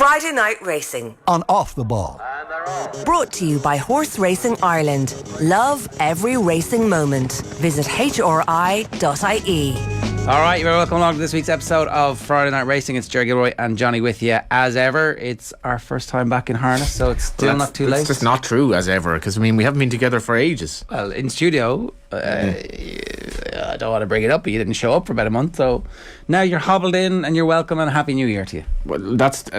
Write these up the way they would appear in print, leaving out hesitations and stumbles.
Friday Night Racing on Off the Ball. Brought to you by Horse Racing Ireland. Love every racing moment. Visit hri.ie. All right, you're welcome along to this week's episode of Friday Night Racing. It's Jerry Gilroy and Johnny with you as ever. It's our first time back in harness, so it's still not too late. It's just not true as ever, because I mean we haven't been together for ages. Well, in studio, I don't want to bring it up, but you didn't show up for about a month, so now you're hobbled in and you're welcome, and a happy new year to you. Well, that's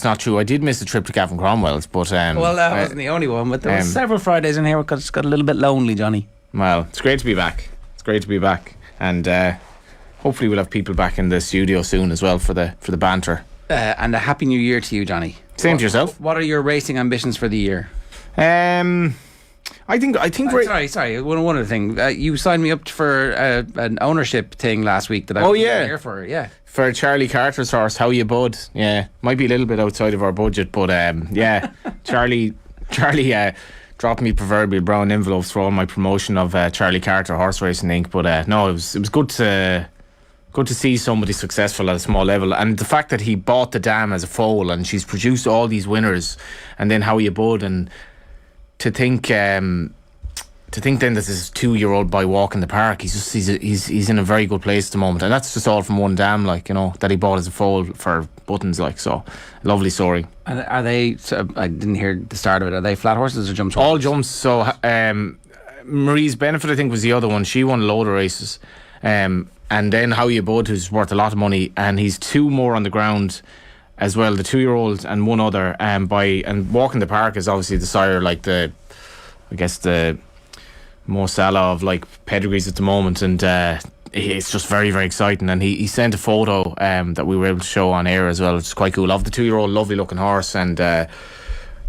not true. I did miss a trip to Gavin Cromwell's, but well, that wasn't the only one, but there were several Fridays in here where it just got a little bit lonely, Johnny. Well, it's great to be back. And hopefully we'll have people back in the studio soon as well for the banter. And a happy new year to you, Johnny. Same to yourself. What are your racing ambitions for the year? I think. Sorry. One other thing. You signed me up for an ownership thing last week that I was here for. Yeah. For Charlie Carter's horse, How You Bud. Yeah, might be a little bit outside of our budget, but yeah, Charlie dropped me proverbial brown envelopes for all my promotion of Charlie Carter Horse Racing Inc. But no, it was good to see somebody successful at a small level, and the fact that he bought the dam as a foal and she's produced all these winners, and then How You Bud, and to think then that this 2-year-old boy walking the park, he's in a very good place at the moment, and that's just all from one dam, that he bought as a foal for Buttons, so lovely story. And are they? So I didn't hear the start of it. Are they flat horses or jumps? All jumps. So Marie's Benefit, I think, was the other one. She won a load of races, and then How You Bud, who's worth a lot of money, and he's 2 more on the ground as well, the 2-year-old and one other. And Walking the Park is obviously the sire, the Mo Salah of pedigrees at the moment, and it's just very, very exciting. And he sent a photo that we were able to show on air as well, which is quite cool, of the 2-year-old, lovely looking horse, and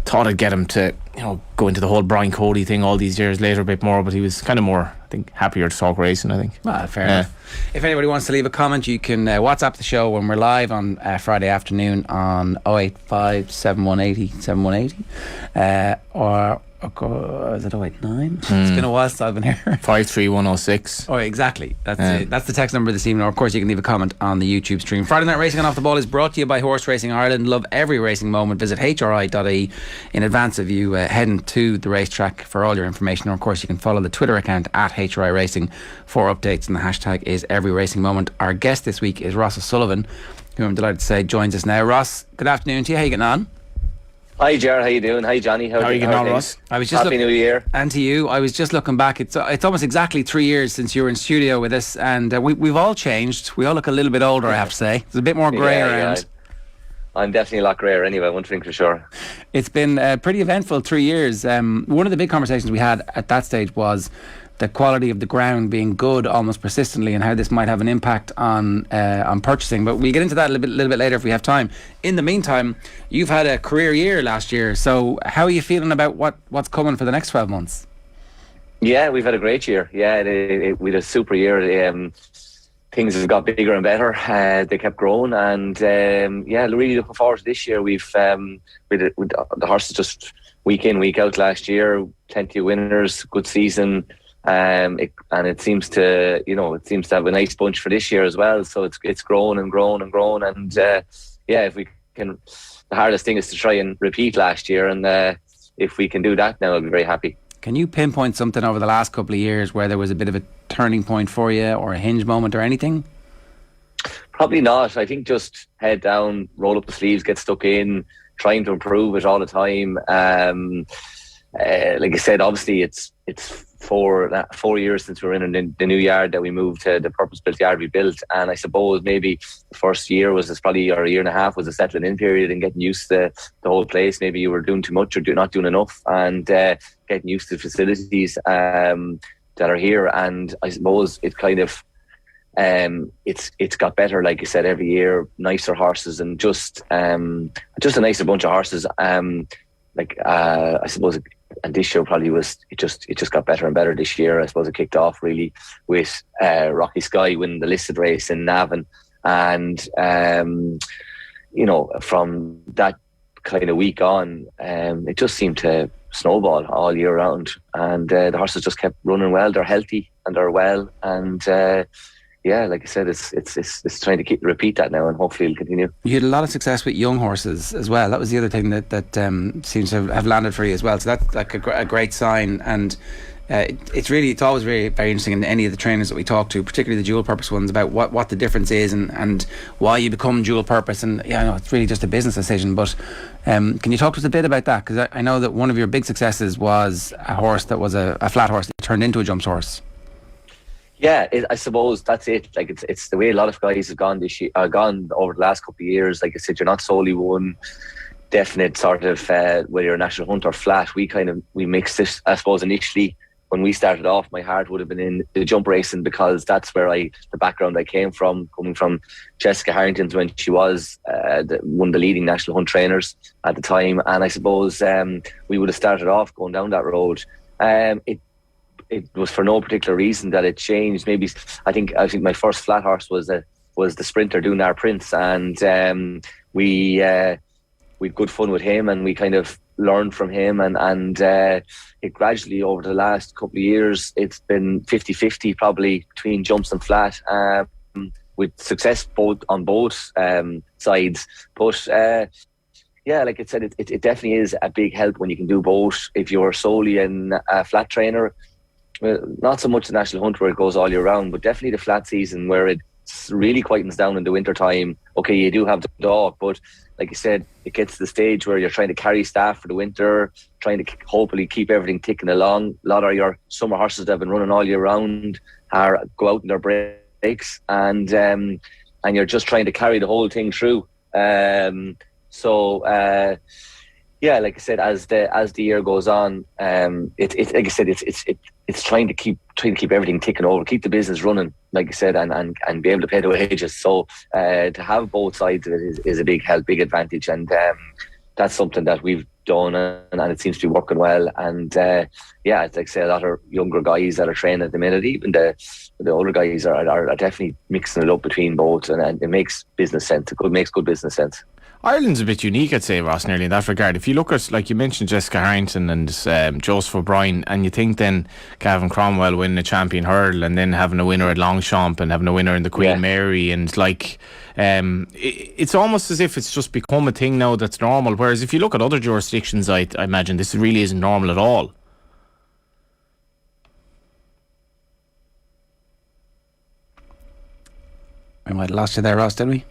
thought I'd get him to go into the whole Brian Cody thing all these years later a bit more, but he was kind of more, I think, happier to talk racing, I think. Well, fair enough. If anybody wants to leave a comment, you can WhatsApp the show when we're live on Friday afternoon on 085 7180 7180 or is it 089? It's been a while since I've been here. 53106. Oh, exactly. That's it. That's the text number this evening. Or of course, you can leave a comment on the YouTube stream. Friday Night Racing and Off the Ball is brought to you by Horse Racing Ireland. Love every racing moment. Visit hri.ie in advance of you heading to the racetrack for all your information. Or of course, you can follow the Twitter account at HRI Racing for updates, and the hashtag is every racing moment. Our guest this week is Ross O'Sullivan, who I'm delighted to say joins us now. Ross, good afternoon to you. How are you getting on? Hi Ger, how you doing? Hi Johnny, how are you getting on, Ross? Happy New Year. And to you. I was just looking back. It's almost exactly 3 years since you were in studio with us, and we've all changed. We all look a little bit older, I have to say. There's a bit more grey around. Yeah. I'm definitely a lot greyer anyway, one thing for sure. It's been a pretty eventful 3 years. One of the big conversations we had at that stage was the quality of the ground being good almost persistently, and how this might have an impact on purchasing. But we'll get into that a little bit later if we have time. In the meantime, you've had a career year last year, so how are you feeling about what's coming for the next 12 months? Yeah, we've had a great year. Yeah, we had a super year. Things have got bigger and better. They kept growing, and really looking forward to this year. We've the horses just week in, week out last year, plenty of winners, good season. It seems to have a nice bunch for this year as well. So it's grown and grown and grown. And if we can, the hardest thing is to try and repeat last year. And if we can do that now, I'll be very happy. Can you pinpoint something over the last couple of years where there was a bit of a turning point for you, or a hinge moment, or anything? Probably not. I think just head down, roll up the sleeves, get stuck in, trying to improve it all the time. Like I said, obviously it's 4 years since we were in the new yard that we moved to the purpose-built yard we built, and I suppose maybe the first year was probably, or a year and a half, was a settling in period and getting used to the whole place. Maybe you were doing too much or not doing enough, and getting used to the facilities that are here. And I suppose it kind of it's got better, like you said, every year. Nicer horses, and just a nicer bunch of horses. I suppose. And this year probably it just got better and better this year. I suppose it kicked off really with Rocky Sky winning the listed race in Navan, and from that kind of week on, it just seemed to snowball all year round, and the horses just kept running well. They're healthy and they're well, and yeah, like I said, it's trying to repeat that now, and hopefully it'll continue. You had a lot of success with young horses as well. That was the other thing that seems to have landed for you as well. So that's like a great sign. And it's always very, very interesting in any of the trainers that we talk to, particularly the dual purpose ones, about what the difference is and why you become dual purpose. And yeah, I know it's really just a business decision, but can you talk to us a bit about that? Because I know that one of your big successes was a horse that was a flat horse that turned into a jumps horse. Yeah, I suppose that's it. Like it's the way a lot of guys have gone gone over the last couple of years. Like I said, you're not solely one definite sort of whether you're a national hunt or flat. We mixed it. I suppose initially when we started off, my heart would have been in the jump racing, because that's where the background I came from, coming from Jessica Harrington's when she was one of the leading national hunt trainers at the time. And I suppose we would have started off going down that road. It was for no particular reason that it changed. Maybe I think my first flat horse was the Sprinter Dunar Prince, and we had good fun with him, and we kind of learned from him, and it gradually over the last couple of years it's been 50-50 probably between jumps and flat, with success on both sides. But yeah, like I said, it definitely is a big help when you can do both. If you're solely a flat trainer, well, not so much the national hunt where it goes all year round, but definitely the flat season where it really quietens down in the winter time. Okay, you do have the dog, but like you said, it gets to the stage where you're trying to carry staff for the winter, trying to hopefully keep everything ticking along. A lot of your summer horses that have been running all year round go out in their breaks, and you're just trying to carry the whole thing through. Yeah, like I said, as the year goes on, like I said, it's trying to keep everything ticking over, keep the business running, like I said, and be able to pay the wages. So to have both sides of it is a big help, big advantage, and that's something that we've done, and it seems to be working well. And yeah, it's like I say, a lot of younger guys that are training at the minute, even the older guys are definitely mixing it up between both, and it makes business sense. It makes good business sense. Ireland's a bit unique, I'd say, Ross, nearly in that regard. If you look at, like you mentioned, Jessica Harrington and Joseph O'Brien, and you think then Gavin Cromwell winning a champion hurdle, and then having a winner at Longchamp, and having a winner in the Queen Mary, and like it's almost as if it's just become a thing now that's normal. Whereas if you look at other jurisdictions, I imagine this really isn't normal at all. We might have lost you there, Ross, did we?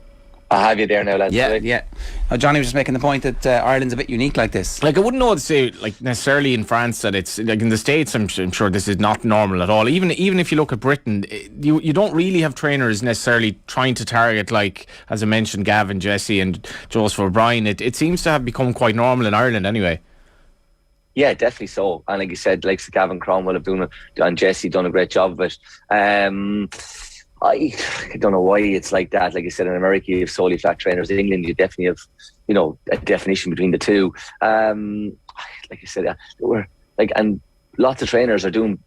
I have you there now, lads. Yeah. Johnny was just making the point that Ireland's a bit unique like this. Like, I wouldn't know what to say, like, necessarily in France, that it's like in the States. I'm sure this is not normal at all. Even if you look at Britain, you don't really have trainers necessarily trying to target, like, as I mentioned, Gavin, Jesse, and Joseph O'Brien. It seems to have become quite normal in Ireland, anyway. Yeah, definitely so. And like you said, like Gavin Cromwell and Jesse done a great job of it. I don't know why it's like that. Like I said, in America you have solely flat trainers. In England you definitely have, a definition between the two. Like I said, and lots of trainers are doing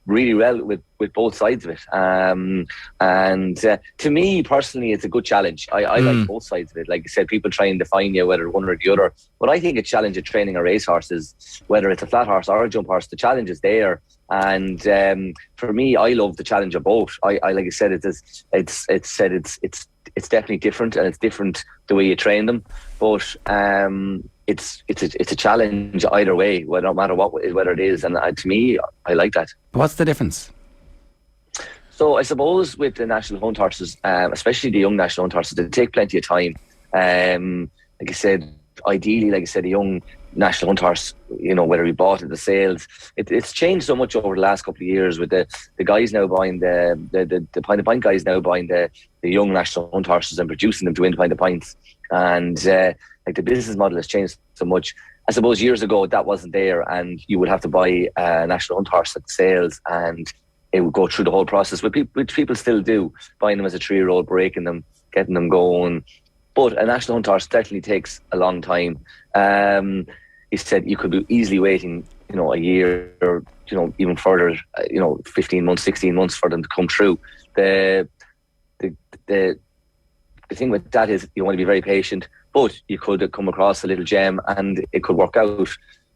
really well with both sides of it. And to me personally, it's a good challenge. I like both sides of it. Like I said, people try and define you whether one or the other. But I think a challenge of training a racehorse is, whether it's a flat horse or a jump horse, the challenge is there. And for me, I love the challenge of both. I like I said, it's definitely different, and it's different the way you train them. But it's a challenge either way, no matter whether it is. And to me, I like that. What's the difference? So I suppose with the national hunt horses, especially the young national hunt horses, they take plenty of time. Like I said, ideally, like I said, a young national hunt horse, whether he bought at the sales, it's changed so much over the last couple of years, with the guys now buying the Pint of Pint guys now buying the young national hunt horses and producing them to win the Pint of Pints. And like the business model has changed so much. I suppose years ago that wasn't there, and you would have to buy a national hunt horse at the sales, and it would go through the whole process, which people still do, buying them as a 3-year-old, breaking them, getting them going. But a national hunt horse definitely takes a long time. He said you could be easily waiting, a year, or even further, 15 months, 16 months for them to come through. The thing with that is you want to be very patient, but you could come across a little gem and it could work out.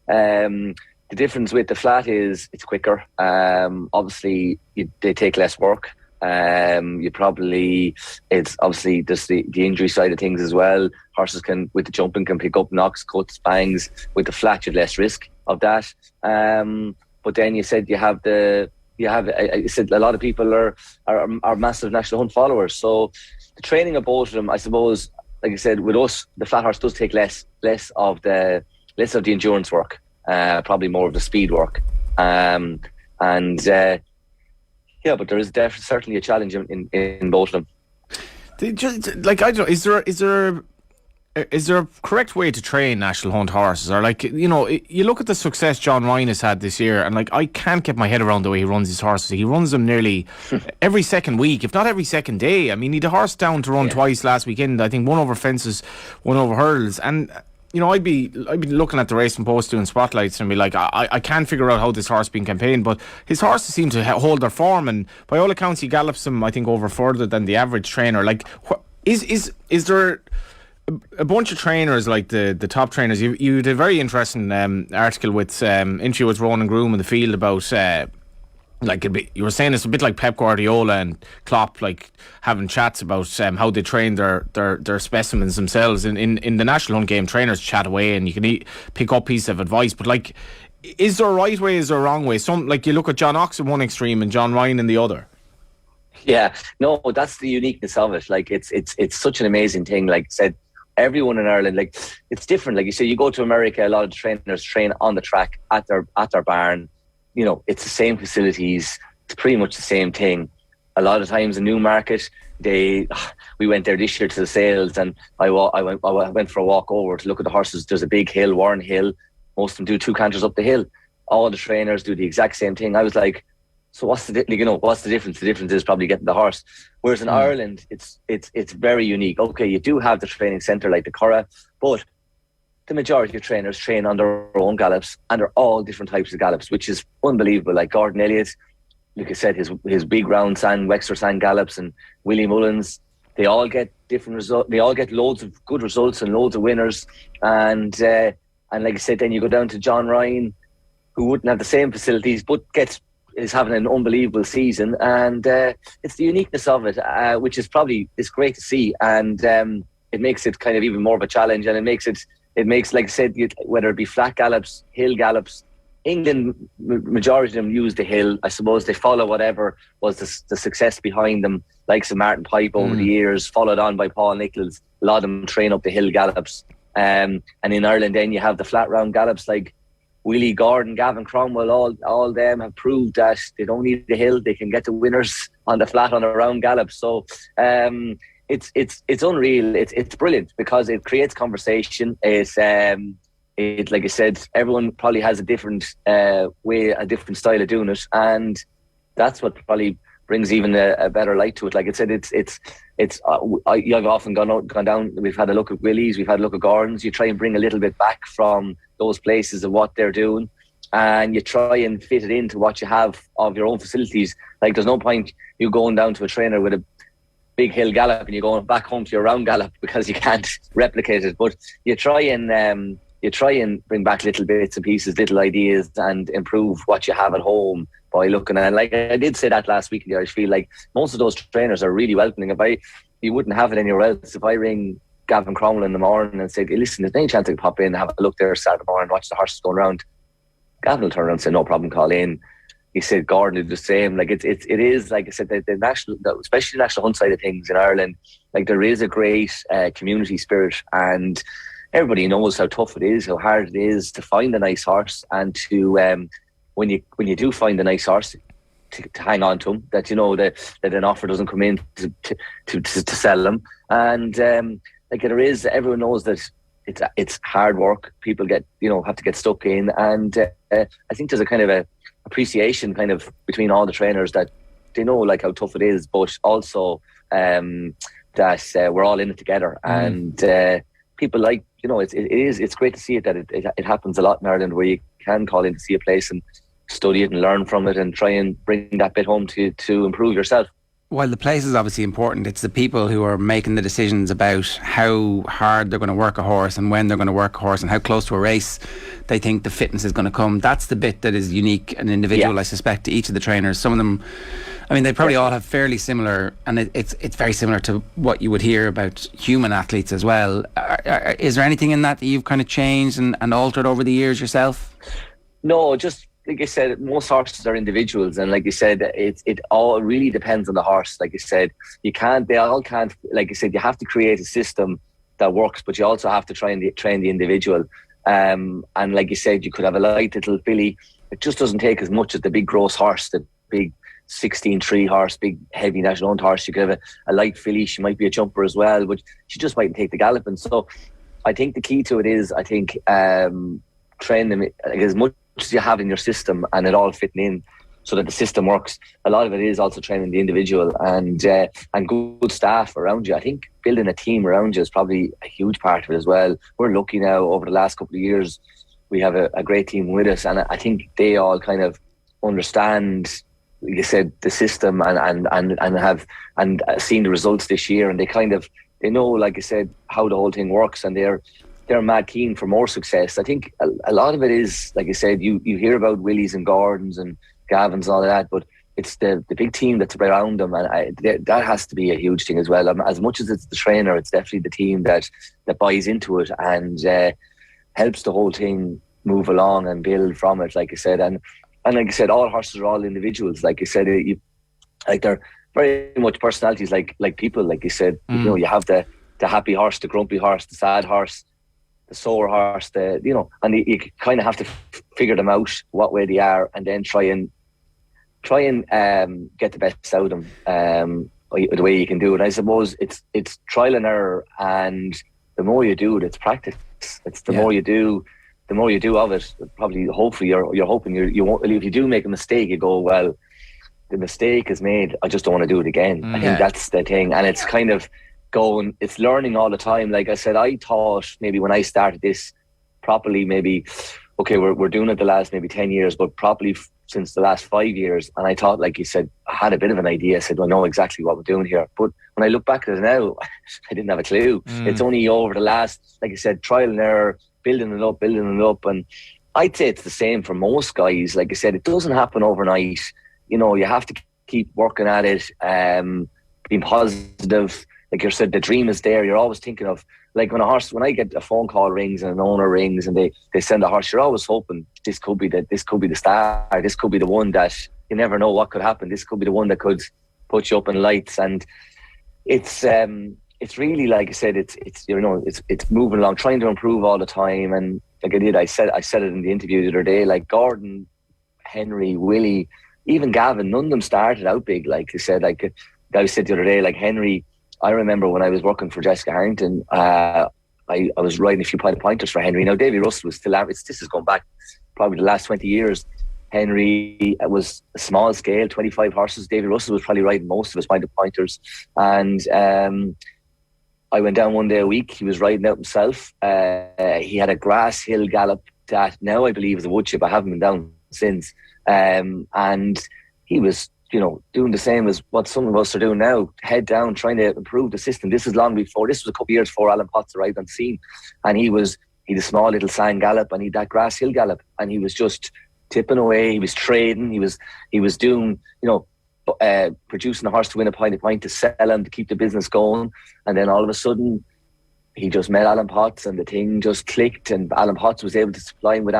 The difference with the flat is it's quicker. Obviously, they take less work. You probably, it's obviously just the injury side of things as well. Horses can, with the jumping, can pick up knocks, cuts, bangs. With the flat, you've less risk of that. But then you said I said a lot of people are massive National Hunt followers. So the training of both of them, I suppose, like I said, with us, the flat horse does take less of the endurance work, probably more of the speed work. Yeah, but there is definitely certainly a challenge in both of them. Like, I don't know, is there a correct way to train National Hunt horses? Or, like, you know, you look at the success John Ryan has had this year, and, like, I can't get my head around the way he runs his horses. He runs them nearly every second week, if not every second day. I mean, he had a horse down to run twice last weekend. I think one over fences, one over hurdles. And, you know, I'd be looking at the Racing Post doing spotlights and be like, I can't figure out how this horse been campaigned, but his horses seem to hold their form, and by all accounts he gallops them, I think, over further than the average trainer. Like, is there a bunch of trainers, like the top trainers? You did a very interesting article with interview with Ronan Groom in the field about like, you were saying it's a bit like Pep Guardiola and Klopp, like having chats about how they train their specimens themselves. In the National Hunt game, trainers chat away and you can pick up pieces of advice. But, like, is there a right way, is there a wrong way? Some, like, you look at John Ox in one extreme and John Ryan in the other. Yeah, no, that's the uniqueness of it. Like, it's such an amazing thing. Like I said, everyone in Ireland, like, it's different. Like you say, you go to America, a lot of the trainers train on the track at their barn. You know, it's the same facilities. It's pretty much the same thing. A lot of times in Newmarket, we went there this year to the sales, and I went for a walk over to look at the horses. There's a big hill, Warren Hill. Most of them do 2 canters up the hill. All the trainers do the exact same thing. I was like, so what's the difference? The difference is probably getting the horse. Whereas in Ireland, it's very unique. Okay, you do have the training centre like the Curragh, but the majority of trainers train on their own gallops, and they're all different types of gallops, which is unbelievable. Like Gordon Elliott, like I said, his big round sand, Wexford sand gallops, and Willie Mullins, they all get different results. They all get loads of good results and loads of winners. And like I said, then you go down to John Ryan, who wouldn't have the same facilities, but is having an unbelievable season. And it's the uniqueness of it, which is probably, it's great to see. And it makes it kind of even more of a challenge, and it makes, like I said, whether it be flat gallops, hill gallops, England, majority of them use the hill. I suppose they follow whatever was the success behind them, like Sir Martin Pipe over the years, followed on by Paul Nichols. A lot of them train up the hill gallops. And in Ireland then you have the flat round gallops like Willie Gordon, Gavin Cromwell, all them have proved that they don't need the hill. They can get the winners on the flat, on a round gallop. So it's unreal. It's brilliant because it creates conversation. It, like I said, everyone probably has a different way, a different style of doing it, and that's what probably brings even a better light to it. Like I said, I've often gone down. We've had a look at Willie's, we've had a look at Gordon's. You try and bring a little bit back from those places of what they're doing, and you try and fit it into what you have of your own facilities. Like, there's no point you going down to a trainer with a big hill gallop and you're going back home to your round gallop because you can't replicate it. But you try and bring back little bits and pieces, little ideas, and improve what you have at home by looking at. Like I did say that last week in the Irish Field, like most of those trainers are really welcoming. You wouldn't have it anywhere else. If I ring Gavin Cromwell in the morning and say, hey, listen, there's any chance I could pop in and have a look there Saturday morning, watch the horses going around, Gavin will turn around and say, no problem, call in. He said Gordon did the same. Like it is, like I said, the national, especially the National Hunt side of things in Ireland, like there is a great community spirit, and everybody knows how tough it is, how hard it is to find a nice horse, and to when you do find a nice horse, to hang on to them. That you know that an offer doesn't come in to sell them, and like there is, everyone knows that it's hard work. People have to get stuck in, and I think there's a kind of a appreciation kind of between all the trainers that they know like how tough it is, but also that we're all in it together, and people like, it's great to see it, that it happens a lot in Ireland, where you can call in to see a place and study it and learn from it and try and bring that bit home to improve yourself. While the place is obviously important, it's the people who are making the decisions about how hard they're going to work a horse and when they're going to work a horse and how close to a race they think the fitness is going to come. That's the bit that is unique and individual, I suspect, to each of the trainers. Some of them, I mean, they probably all have fairly similar, and it's very similar to what you would hear about human athletes as well. Is there anything in that you've kind of changed and altered over the years yourself? No, just like I said, most horses are individuals, and like you said, it all really depends on the horse. Like you said, they all can't. Like you said, you have to create a system that works, but you also have to train the individual. And like you said, you could have a light little filly. It just doesn't take as much as the big gross horse, the big 16-3 horse, big heavy national owned horse. You could have a light filly. She might be a jumper as well, but she just mightn't take the galloping. So I think the key to it is, I think, train them as much as you have in your system and it all fitting in so that the system works. A lot of it is also training the individual and good staff around you. I think building a team around you is probably a huge part of it as well. We're lucky now, over the last couple of years, we have a great team with us, and I think they all kind of understand, like you said, the system and have seen the results this year, and they know, like I said, how the whole thing works, and they're mad keen for more success. I think a lot of it is, like I said, you hear about Willies and Gordons and Gavins and all of that, but it's the big team that's around them, and that has to be a huge thing as well. As much as it's the trainer, it's definitely the team that buys into it and helps the whole thing move along and build from it, like I said. And like I said, all horses are all individuals. Like I said, they're very much personalities, like people. Like you said, you have the happy horse, the grumpy horse, the sad horse, the sore horse, and you kind of have to figure them out what way they are, and then try and get the best out of them the way you can do it. I suppose it's trial and error, and the more you do it, it's practice. It's the more you do, the more you do of it. Probably, hopefully, you're hoping you won't. If you do make a mistake, you go, well, the mistake is made, I just don't want to do it again. I think that's the thing, and it's kind of it's learning all the time. Like I said, I thought maybe when I started this properly, maybe, okay, we're doing it the last maybe 10 years, but properly since the last 5 years. And I thought, like you said, I had a bit of an idea. I said, well, I know exactly what we're doing here. But when I look back at it now, I didn't have a clue. It's only over the last, like I said, trial and error, building it up. And I'd say it's the same for most guys. Like I said, it doesn't happen overnight. You have to keep working at it, being positive. Like you said, the dream is there. You're always thinking of, like when I get a phone call rings and an owner rings and they send a horse, you're always hoping this could be the star. This could be the one that you never know what could happen. This could be the one that could put you up in lights. And it's really, like I said, it's moving along, trying to improve all the time. And like I said it in the interview the other day, like Gordon, Henry, Willie, even Gavin, none of them started out big. Like I said, like I said the other day, like Henry, I remember when I was working for Jessica Harrington, I was riding a few pointers for Henry. Now, Davy Russell was still out. This is going back probably the last 20 years. Henry was a small scale, 25 horses. Davy Russell was probably riding most of his pointers. And I went down one day a week. He was riding out himself. He had a grass hill gallop that now I believe is a wood chip. I haven't been down since. And he was, doing the same as what some of us are doing now, head down, trying to improve the system. This is long before, this was a couple of years before Alan Potts arrived on the scene. And he had a small little sand gallop and he had that grass hill gallop, and he was just tipping away. He was trading. He was doing, producing a horse to win a point to sell him, to keep the business going. And then all of a sudden, he just met Alan Potts and the thing just clicked, and Alan Potts was able to supply him with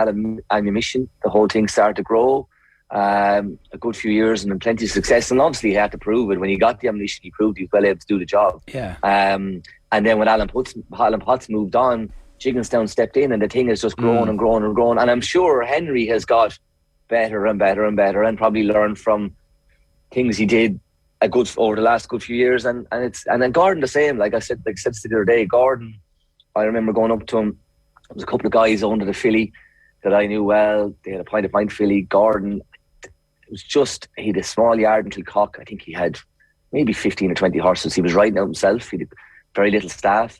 ammunition. The whole thing started to grow. A good few years and then plenty of success, and obviously he had to prove it. When he got the ammunition, he proved he was well able to do the job. And then when Alan Potts moved on, Jigginstown stepped in, and the thing has just grown and grown and grown. And I'm sure Henry has got better and better and better, and probably learned from things he did over the last good few years. And then Gordon the same. Like I said the other day, Gordon, I remember going up to him. There was a couple of guys under the filly that I knew well. They had a point filly. Gordon, it was just, he had a small yard until cock. I think he had maybe 15 or 20 horses. He was riding out himself. He had very little staff.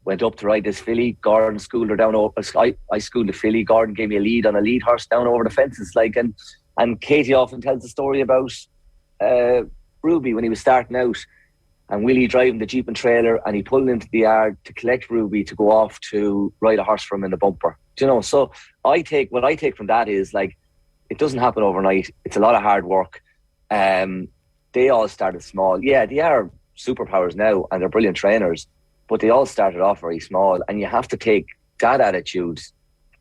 Went up to ride this filly. Gordon schooled her down over. I schooled the filly. Gordon gave me a lead on a lead horse down over the fences. And Katie often tells the story about Ruby when he was starting out, and Willie driving the Jeep and trailer, and he pulled into the yard to collect Ruby to go off to ride a horse for him in the bumper. Do you know? So what I take from that is, like, it doesn't happen overnight. It's a lot of hard work. They all started small. Yeah, they are superpowers now, and they're brilliant trainers, but they all started off very small, and you have to take that attitude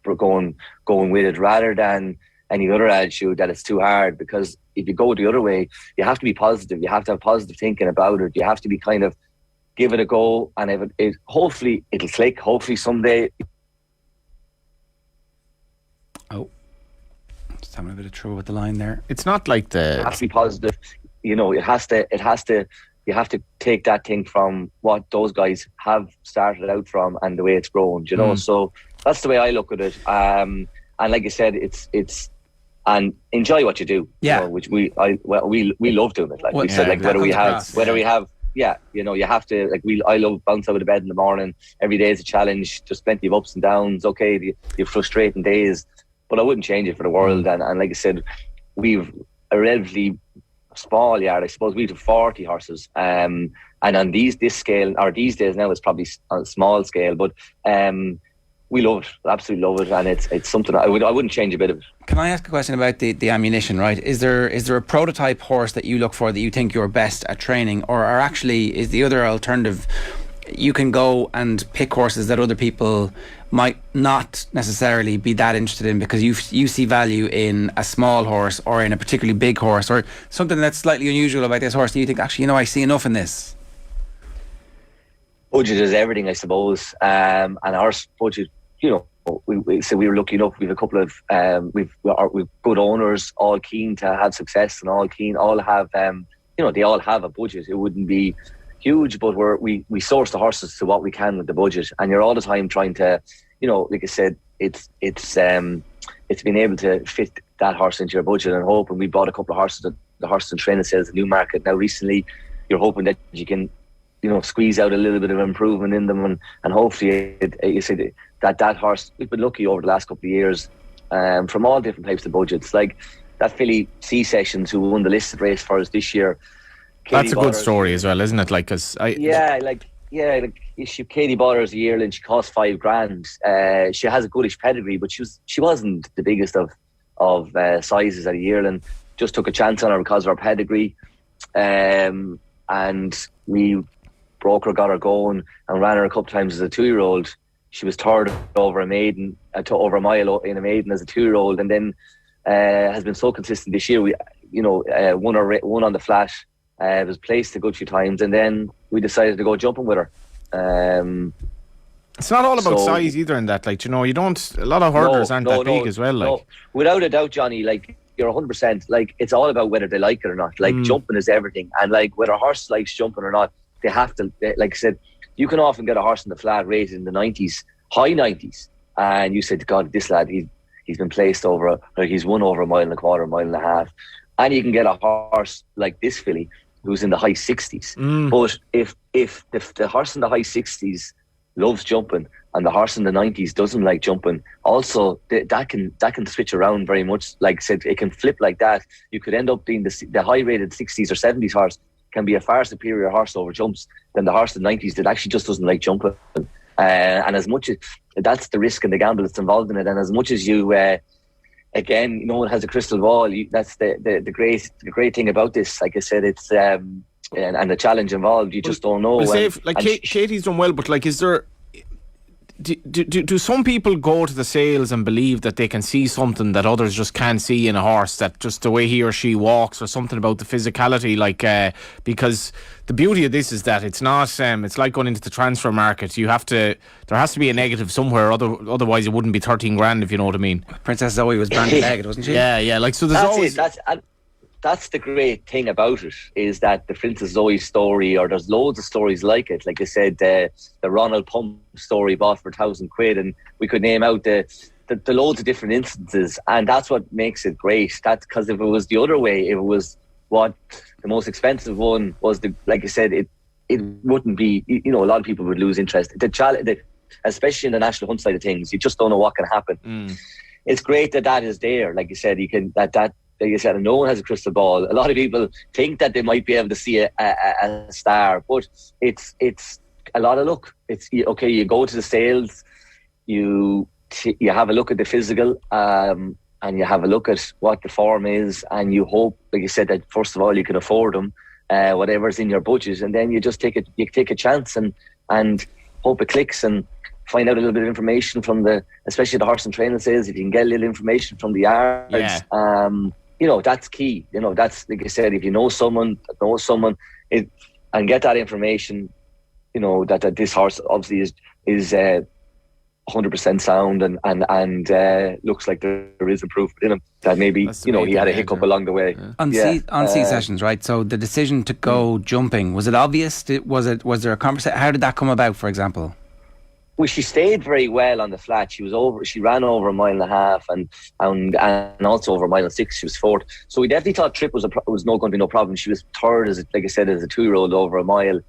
for going with it, rather than any other attitude that it's too hard. Because if you go the other way, you have to be positive. You have to have positive thinking about it. You have to be kind of give it a go, and if it hopefully it'll click. Hopefully someday. Oh, just having a bit of trouble with the line there. It's not like It has to be positive. You know, it has to. You have to take that thing from what those guys have started out from and the way it's grown. You know, so that's the way I look at it. And like you said, it's and enjoy what you do. Yeah, you know, which we love doing it. Like we said, like whether we have. Yeah, you know, you have to, like, I love bounce out of bed in the morning. Every day is a challenge. There's plenty of ups and downs. Okay, the frustrating days, but I wouldn't change it for the world. And like I said, we've a relatively small yard. I suppose we have 40 horses. And on this scale, or these days now, it's probably on a small scale. But we love it, absolutely love it, and it's something I wouldn't change a bit of it. Can I ask a question about the ammunition? Right, is there a prototype horse that you look for that you think you're best at training, or actually is the other alternative? You can go and pick horses that other people might not necessarily be that interested in because you see value in a small horse or in a particularly big horse or something that's slightly unusual about this horse. Do you think, actually, you know, I see enough in this? Budget is everything, I suppose, and our budget. You know, we were lucky enough. We've a couple of we've good owners, all keen to have success, and all have you know, they all have a budget. It wouldn't be huge, but we source the horses to what we can with the budget, and you're all the time trying to, you know, like I said, it's being able to fit that horse into your budget and hope. And we bought a couple of horses, the horse and training sales in Newmarket now recently. You're hoping that you can, you know, squeeze out a little bit of improvement in them, and hopefully you say that horse. We've been lucky over the last couple of years, from all different types of budgets. Like that filly C Sessions, who won the listed race for us this year. That's a good story as well, isn't it? Like, Katie Butter's a yearling. She cost $5,000. She has a goodish pedigree, but she wasn't the biggest of sizes at a yearling. Just took a chance on her because of her pedigree, and we broke her, got her going, and ran her a couple of times as a 2-year-old. She was third over a maiden, over a mile in a maiden as a 2-year-old, and then has been so consistent this year. We, you know, won on the flat. Was placed a good few times, and then we decided to go jumping with her. It's not all about size either in that, like, you know, you don't, a lot of hurdlers aren't that big as well. Like, no. Without a doubt, Johnny, like, you're 100%, like, it's all about whether they like it or not. Like, jumping is everything, and like, whether a horse likes jumping or not, they have to, like I said, you can often get a horse in the flat rated in the 90s, high 90s, and you said, God, this lad, he's been placed over, he's won over a mile and a quarter, a mile and a half, and you can get a horse like this filly who's in the high 60s. But if the horse in the high 60s loves jumping and the horse in the 90s doesn't like jumping, also that can switch around very much. Like I said, it can flip like that. You could end up being the high rated 60s or 70s horse can be a far superior horse over jumps than the horse in the 90s that actually just doesn't like jumping. And as much as that's the risk and the gamble that's involved in it, and as much as you again, no one has a crystal ball. That's the great thing about this. Like I said, it's and the challenge involved. You just don't know. Well, say if, like, Katie's done well, but like, is there? Do some people go to the sales and believe that they can see something that others just can't see in a horse, that just the way he or she walks or something about the physicality, like, because the beauty of this is that it's not, it's like going into the transfer market. There has to be a negative somewhere, otherwise it wouldn't be 13 grand, if you know what I mean. Princess Zoe was branded negative, wasn't she? Yeah, like, so there's always... That's the great thing about it, is that the Princess Zoe story, or there's loads of stories like it. Like I said, the Ronald Pump story bought for £1,000, and we could name out the loads of different instances, and that's what makes it great. That's because if it was the other way, if it was what the most expensive one was, like I said, it wouldn't be. You know, a lot of people would lose interest. Especially in the national hunt side of things, you just don't know what can happen. It's great that is there. Like you said, you can that like you said, no one has a crystal ball. A lot of people think that they might be able to see a star, but it's a lot of luck. It's okay. You go to the sales, you have a look at the physical, and you have a look at what the form is, and you hope, like you said, that first of all you can afford them, whatever's in your budget, and then you just take a chance and hope it clicks, and find out a little bit of information from especially the horse and training sales. If you can get a little information from the yards, that's key. That's, like I said, if you know someone, and get that information, that this horse obviously is 100% sound and looks like there is improvement in him. That maybe he had a hiccup along the way. Yeah. On C sessions, right? So the decision to go jumping, was it obvious? Was there a conversation? How did that come about, for example? Well, she stayed very well on the flat. She ran over a mile and a half and also over a mile and 6. She was fourth. So we definitely thought trip was not going to be no problem. She was third, like I said, as a 2-year-old over a mile.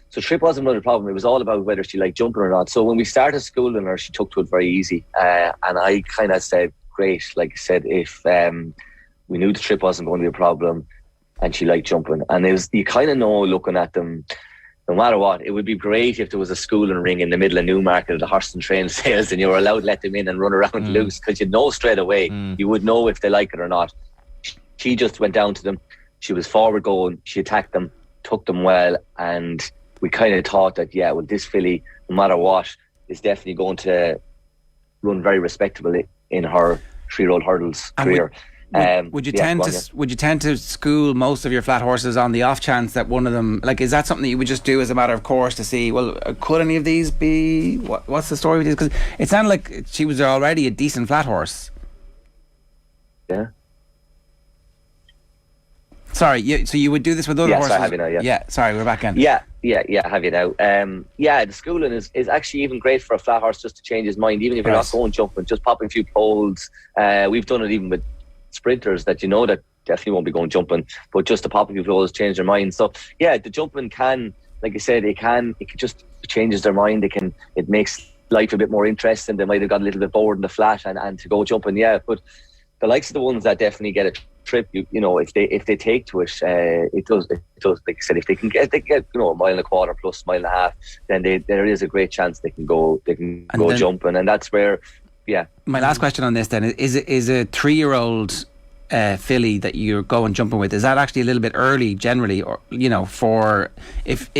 So trip wasn't another problem. It was all about whether she liked jumping or not. So when we started schooling her, she took to it very easy. And I kind of said, great. Like I said, if we knew the trip wasn't going to be a problem and she liked jumping. And you kind of know, looking at them, no matter what, it would be great if there was a schooling ring in the middle of Newmarket at the horse and train sales and you were allowed to let them in and run around loose, because you'd know straight away. You would know if they like it or not. She just went down to them. She was forward going. She attacked them, took them well, and we kind of thought that, this filly, no matter what, is definitely going to run very respectably in her 3-year-old hurdles career. Would you tend to school most of your flat horses on the off chance that one of them, like, is that something that you would just do as a matter of course to see, well, could any of these be, what's the story with these? Because it sounded like she was already a decent flat horse. Yeah. Sorry, so you would do this with other horses? Yes, I have you now, Yeah, sorry, we're back in. Yeah, I have you now. The schooling is actually even great for a flat horse, just to change his mind, even if you're not going jumping, just popping a few poles. We've done it even with sprinters that that definitely won't be going jumping, but just to pop a few poles, change their mind. So the jumping can, like I said, it just changes their mind. It makes life a bit more interesting. They might have got a little bit bored in the flat and to go jumping, but the likes of the ones that definitely get a trip, if they take to it, it does. Like I said, if they get a mile and a quarter plus mile and a half, then there is a great chance they can go jumping, and that's where. Yeah. My last question on this then is a 3-year-old filly that you're going jumping with, is that actually a little bit early generally, or for if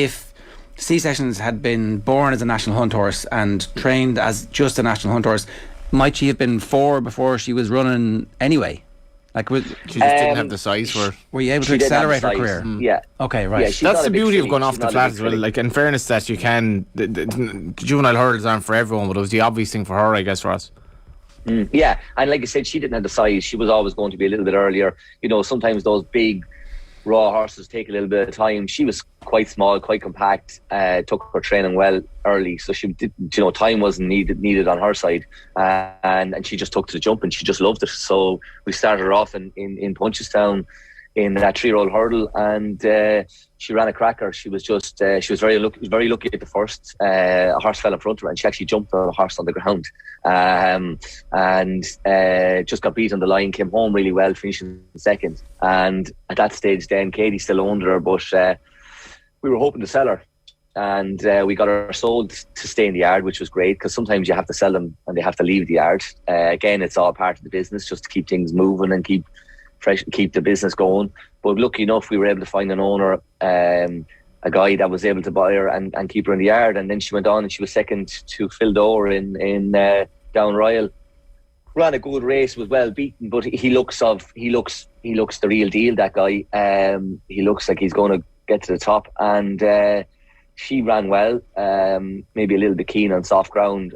C Sessions had been born as a national hunt horse and trained as just a national hunt horse, might she have been 4 before she was running anyway? Like, she just didn't have the size for. Were you able to accelerate her career? Yeah. Okay, right. Yeah, that's the beauty of going off the flat as well. Like, in fairness, that you can. The juvenile hurdles aren't for everyone, but it was the obvious thing for her, I guess, Ross. Yeah, and like I said, she didn't have the size. She was always going to be a little bit earlier. Sometimes those big raw horses take a little bit of time. She was quite small, quite compact, took her training well early, so she did, time wasn't needed on her side, and she just took to the jump and she just loved it. So we started her off in Punchestown in that 3-year-old hurdle, and she ran a cracker. She was just she was very lucky at the first. A horse fell in front of her and she actually jumped on a horse on the ground, and just got beat on the line, came home really well, finishing second. And at that stage then Katie still owned her, but we were hoping to sell her, and we got her sold to stay in the yard, which was great, because sometimes you have to sell them and they have to leave the yard. Again, it's all part of the business, just to keep things moving and keep the business going. But lucky enough, we were able to find an owner, a guy that was able to buy her and keep her in the yard. And then she went on and she was second to Phil Dore in Down Royal. Ran a good race, was well beaten, but he looks the real deal, that guy. He looks like he's going to get to the top, and she ran well, maybe a little bit keen on soft ground.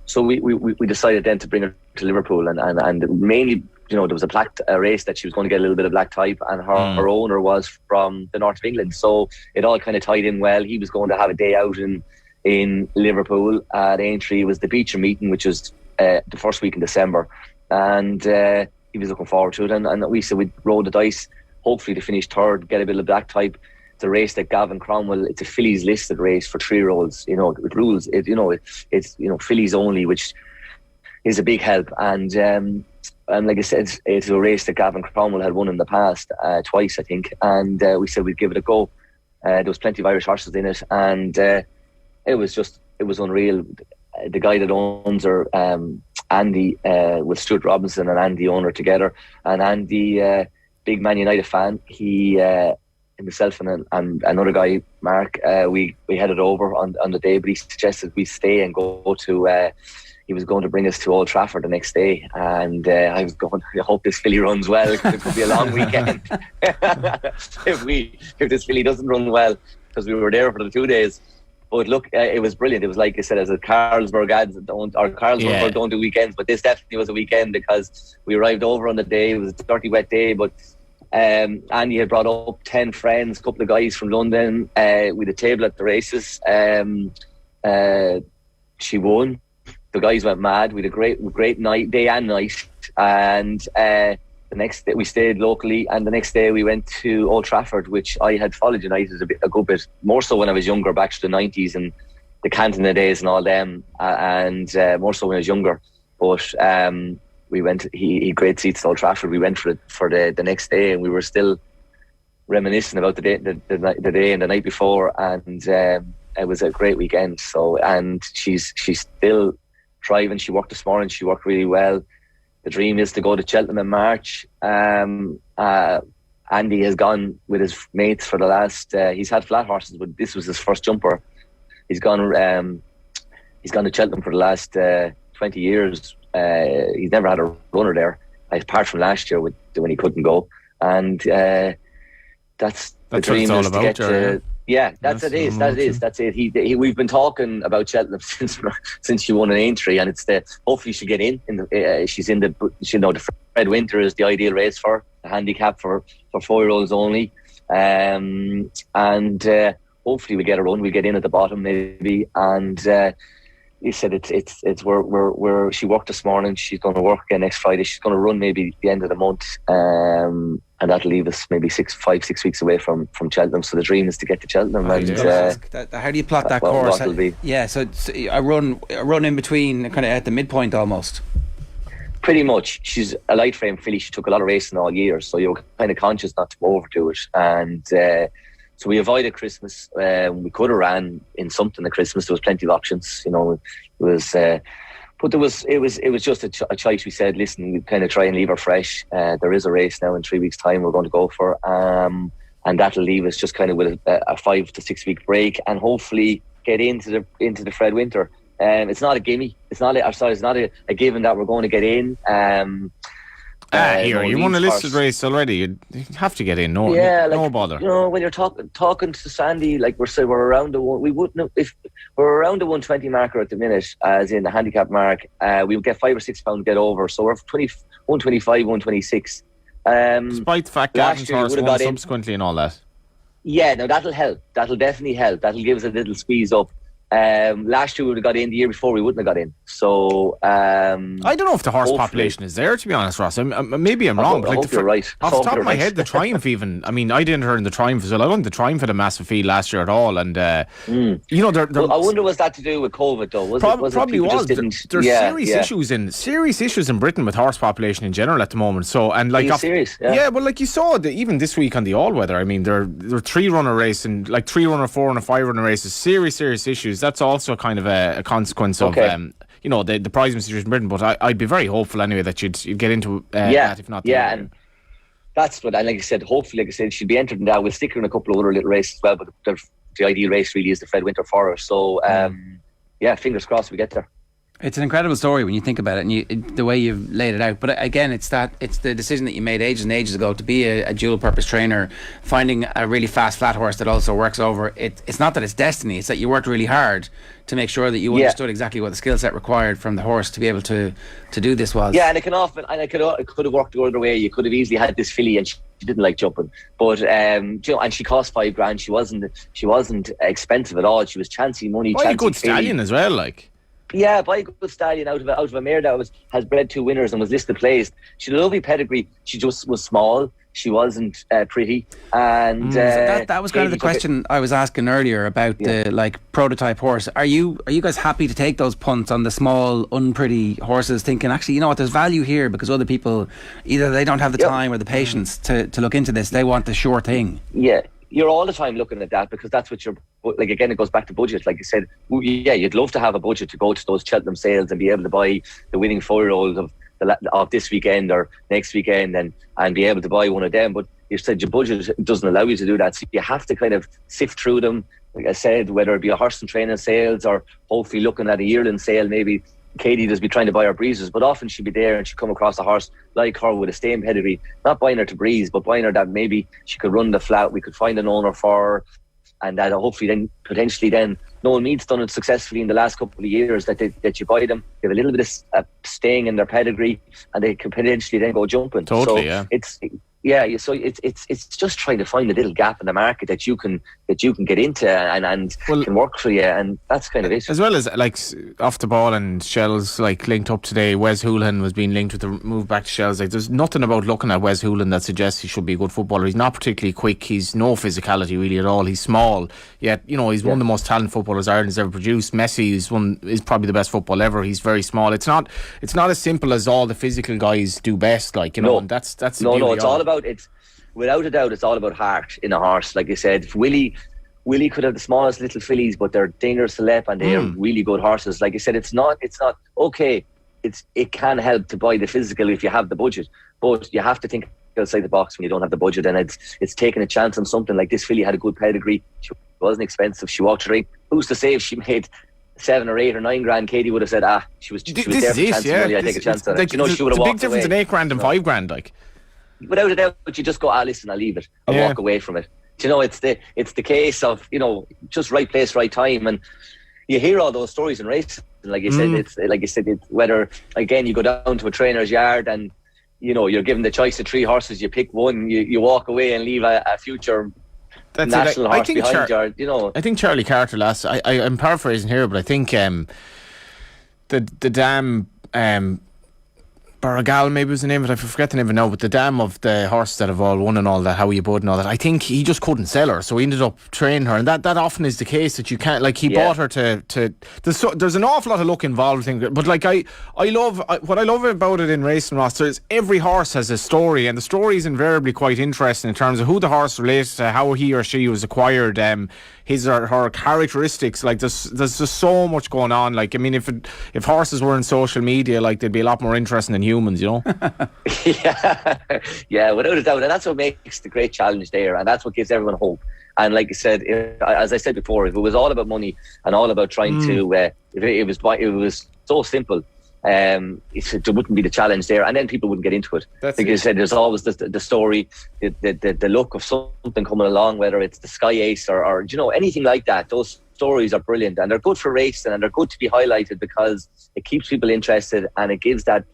So we decided then to bring her to Liverpool, and mainly, there was a race that she was going to get a little bit of black type, and her owner was from the north of England, so it all kind of tied in well. He was going to have a day out in Liverpool at Aintree. It was the Beecher meeting, which was the first week in December, and he was looking forward to it, and we said we'd roll the dice, hopefully to finish third, get a bit of black type. It's a race that Gavin Cromwell, it's a fillies listed race for 3-year-olds, with rules. It's fillies only, which is a big help. And like I said, it's a race that Gavin Cromwell had won in the past, twice I think, and we said we'd give it a go. There was plenty of Irish horses in it, and it was unreal. The guy that owns her, Andy, with Stuart Robinson and Andy own her together, and Andy, big Man United fan, he himself and another guy, Mark, we headed over on the day, but he suggested we stay and go to. He was going to bring us to Old Trafford the next day, and I was going, I hope this filly runs well, because it could be a long weekend if this filly doesn't run well, because we were there for the 2 days. But look, it was brilliant. It was like I said, as a Carlsberg ads don't do weekends, but this definitely was a weekend, because we arrived over on the day. It was a dirty, wet day, but Andy had brought up 10 friends, a couple of guys from London, with a table at the races. She won. The guys went mad. We had a great night, day and night. And the next day we stayed locally, and the next day we went to Old Trafford, which I had followed United a good bit more so when I was younger, back to the 90s and the Cantona days and all them, and more so when I was younger. But we went. He had great seats at Old Trafford. We went for the next day, and we were still reminiscing about the day and the night before, and it was a great weekend. So, and she's still thriving. She worked this morning. She worked really well. The dream is to go to Cheltenham in March. Andy has gone with his mates for the last. He's had flat horses, but this was his first jumper. He's gone to Cheltenham for the last 20 years. He's never had a runner there, apart from last year when he couldn't go. And that's the dream, is to get to. Yeah, that's it. We've been talking about Cheltenham since she won an Aintree, and it's hopefully she'll get in. The Fred Winter is the ideal race for her, the handicap for 4-year-olds only, and hopefully we get a run. We get in at the bottom maybe, and he said it's where she worked this morning. She's going to work again next Friday. She's going to run maybe at the end of the month, and that'll leave us maybe 6 weeks away from Cheltenham. So the dream is to get to Cheltenham. How do you plot that course? What will be? Yeah, so it's a run in between, kind of at the midpoint almost. Pretty much. She's a light frame filly. She took a lot of racing all year, so you're kind of conscious not to overdo it. And so we avoided Christmas. We could have ran in something at Christmas. There was plenty of options, It was, but it was just a choice. We said, listen, we kind of try and leave her fresh. There is a race now in 3 weeks' time. We're going to go for, and that'll leave us just kind of with a 5 to 6 week break, and hopefully get into the Fred Winter. It's not a gimme. It's not a given that we're going to get in. You won a listed race already. You have to get in. No bother. When you're talking to Sandy, like we're around the one. We wouldn't if we're around the 120 marker at the minute, as in the handicap mark. We would get £5 or £6 get over. So we're 125, 126. Despite the fact Gavin's horse won subsequently and all that. Yeah, no, that'll help. That'll definitely help. That'll give us a little squeeze up. Last year we would have got in. The year before we wouldn't have got in. So I don't know if the horse population is there, to be honest, Ross. Maybe I'm wrong. I hope you're right. Off the top of my head, the Triumph even. I mean, I didn't hear in the Triumph as well. I don't think the Triumph had a massive field last year at all. And I wonder, was that to do with COVID though? Probably was. There's serious issues in Britain with horse population in general at the moment. So serious? Yeah, well, like you saw even this week on the all weather. I mean, there are 3-runner race and like 3-runner, 4 and a 5-runner races. Serious issues. That's also kind of a consequence of the prizing situation in Britain. But I'd be very hopeful anyway that you'd get into that, if not. Yeah, and that's what. And like I said, hopefully, she'll be entered in that. We'll stick her in a couple of other little races as well. But the ideal race really is the Fred Winter for her. So fingers crossed we get there. It's an incredible story when you think about it, and the way you've laid it out. But again, it's the decision that you made ages and ages ago to be a dual purpose trainer, finding a really fast flat horse that also works over. It's not that it's destiny; it's that you worked really hard to make sure that you understood exactly what the skill set required from the horse to be able to do this. And it could have worked the other way. You could have easily had this filly, and she didn't like jumping, but and she cost $5,000. She wasn't expensive at all. She was chancy money. Buy a good stallion as well, like. Yeah, buy a good stallion out of a mare that has bred 2 winners and was listed placed. She had a lovely pedigree. She just was small. She wasn't pretty, and that was kind of Katie the question I was asking earlier about the like prototype horse. Are you guys happy to take those punts on the small, unpretty horses, thinking actually, you know what, there's value here because other people either they don't have the time or the patience to look into this. They want the sure thing. Yeah, you're all the time looking at that because that's what you're like. Again, it goes back to budget. Like you said, yeah, you'd love to have a budget to go to those Cheltenham sales and be able to buy the winning 4-year-old of this weekend or next weekend and be able to buy one of them. But you said your budget doesn't allow you to do that, so you have to kind of sift through them. Like I said, whether it be a horse and training sales or hopefully looking at a yearling sale, maybe Katie does be trying to buy her breezes, but often she'd be there and she'd come across a horse like her with a staying pedigree, not buying her to breeze, but buying her that maybe she could run the flat, we could find an owner for her, and that hopefully then potentially then Noel Meade's done it successfully in the last couple of years that you buy them, they have a little bit of staying in their pedigree and they can potentially then go jumping. Totally, so yeah. So it's just trying to find a little gap in the market that you can get into and can work for you, and that's kind of it. As well as like off the ball and Shells like linked up today. Wes Houlihan was being linked with the move back to Shells. Like there's nothing about looking at Wes Houlihan that suggests he should be a good footballer. He's not particularly quick. He's no physicality really at all. He's small, yet he's one of the most talented footballers Ireland's ever produced. Messi is probably the best footballer ever. He's very small. It's not as simple as all the physical guys do best. Like and that's the beauty it's all about. It's without a doubt, it's all about heart in a horse. Like you said, if Willie could have the smallest little fillies, but they're dangerous to lep and they're really good horses. Like you said, it's not okay. It can help to buy the physical if you have the budget, but you have to think outside the box when you don't have the budget. And it's taking a chance on something like this. Filly had a good pedigree. She wasn't expensive. She walked her ring. Who's to say if she made 7 or 8 or 9 grand, Katie would have said, she was there for chance of money. I take a chance on it. She would have walked away. It's a big difference in 8 grand and 5 grand, like. Without a doubt, you just go, listen, I'll leave it. I'll walk away from it. It's the case of, just right place, right time. And you hear all those stories in racing. Like you said, it's whether, again, you go down to a trainer's yard and, you're given the choice of 3 horses, you pick one, you walk away and leave a future national horse behind you. I think Charlie Carter I'm paraphrasing here, but I think the dam Barragal maybe was the name of it, I forget the name of it now, but the dam of the horse that have all won and all that, Howie Bud and all that, I think he just couldn't sell her, so he ended up training her, and that often is the case, that you can't, like, he bought her to there's an awful lot of luck involved in it, but like what I love about it in racing, Ross, is every horse has a story, and the story is invariably quite interesting in terms of who the horse relates to, how he or she was acquired, his or her characteristics. Like there's just so much going on. Like, I mean, if horses were in social media, like, they'd be a lot more interesting than humans, yeah, without a doubt, and that's what makes the great challenge there, and that's what gives everyone hope. And like I said, as I said before, if it was all about money and all about trying to, if it was so simple, there wouldn't be the challenge there, and then people wouldn't get into it. Like you said, there's always the story, the look of something coming along, whether it's the Sky Ace or anything like that. Those stories are brilliant, and they're good for racing, and they're good to be highlighted because it keeps people interested, and it gives that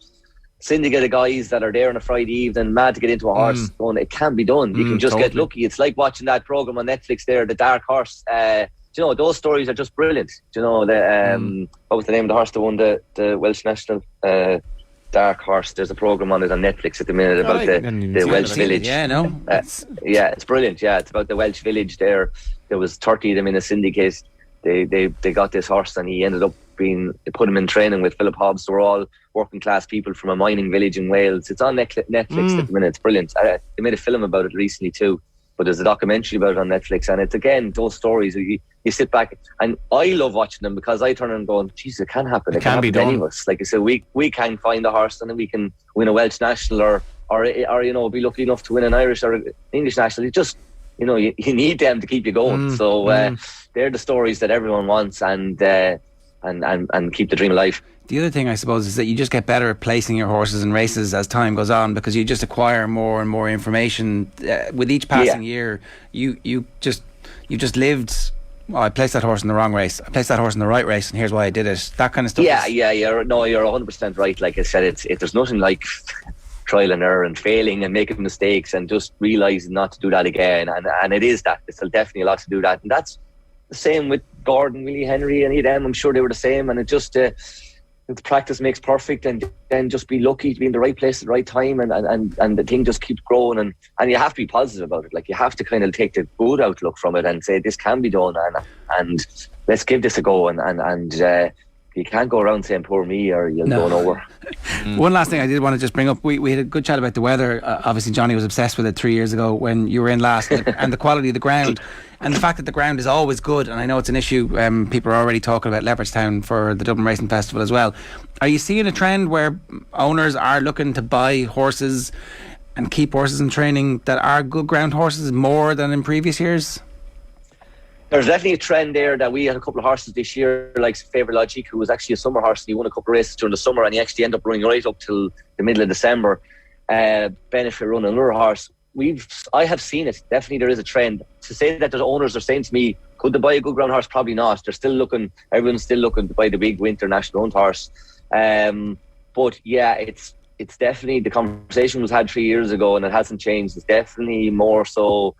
syndicate of guys that are there on a Friday evening mad to get into a horse going, it can be done. You can just get lucky. It's like watching that program on Netflix there, The Dark Horse. Those stories are just brilliant. What was the name of the horse that won the Welsh National? Dark Horse. There's a program on it on Netflix at the minute about the Welsh village. It's brilliant. Yeah, it's about the Welsh village there. There was 30 of them in a syndicate. They got this horse, and he ended up they put him in training with Philip Hobbs. They were all working class people from a mining village in Wales. It's on Netflix at the minute. It's brilliant. They made a film about it recently too, but there's a documentary about it on Netflix, and it's, again, those stories you sit back, and I love watching them because I turn and go, Jesus, it can happen. It can be done. Any of us. Like I said, we can find a horse and then we can win a Welsh national or be lucky enough to win an Irish or an English national. It just, you need them to keep you going. So they're the stories that everyone wants, and keep the dream alive. The other thing, I suppose, is that you just get better at placing your horses in races as time goes on, because you just acquire more and more information with each passing year. You just lived. I placed that horse in the wrong race. I placed that horse in the right race, and here's why I did it. That kind of stuff. You're 100% right. Like I said, there's nothing like trial and error and failing and making mistakes and just realising not to do that again. And it is that. It's definitely a lot to do that, and that's the same with Gordon, Willie Henry, and them. I'm sure they were the same, and it just the practice makes perfect, and then just be lucky to be in the right place at the right time, and the thing just keeps growing, and you have to be positive about it. Like, you have to kind of take the good outlook from it and say this can be done, and let's give this a go, and you can't go around saying poor me or you'll go nowhere. One last thing I did want to just bring up, we had a good chat about the weather. Obviously Johnny was obsessed with it 3 years ago when you were in last, and the quality of the ground and the fact that the ground is always good. And I know it's an issue, people are already talking about Leopardstown for the Dublin Racing Festival as well. Are you seeing a trend where owners are looking to buy horses and keep horses in training that are good ground horses more than in previous years? There's definitely a trend there that we had a couple of horses this year, like Favourite Logic, who was actually a summer horse, and he won a couple of races during the summer, and he actually ended up running right up till the middle of December. Benefit running another horse. I have seen it. Definitely there is a trend. To say that the owners are saying to me, could they buy a good ground horse? Probably not. They're still looking, everyone's still looking to buy the big winter national hunt horse. But yeah, it's definitely, the conversation was had 3 years ago and it hasn't changed. It's definitely more so.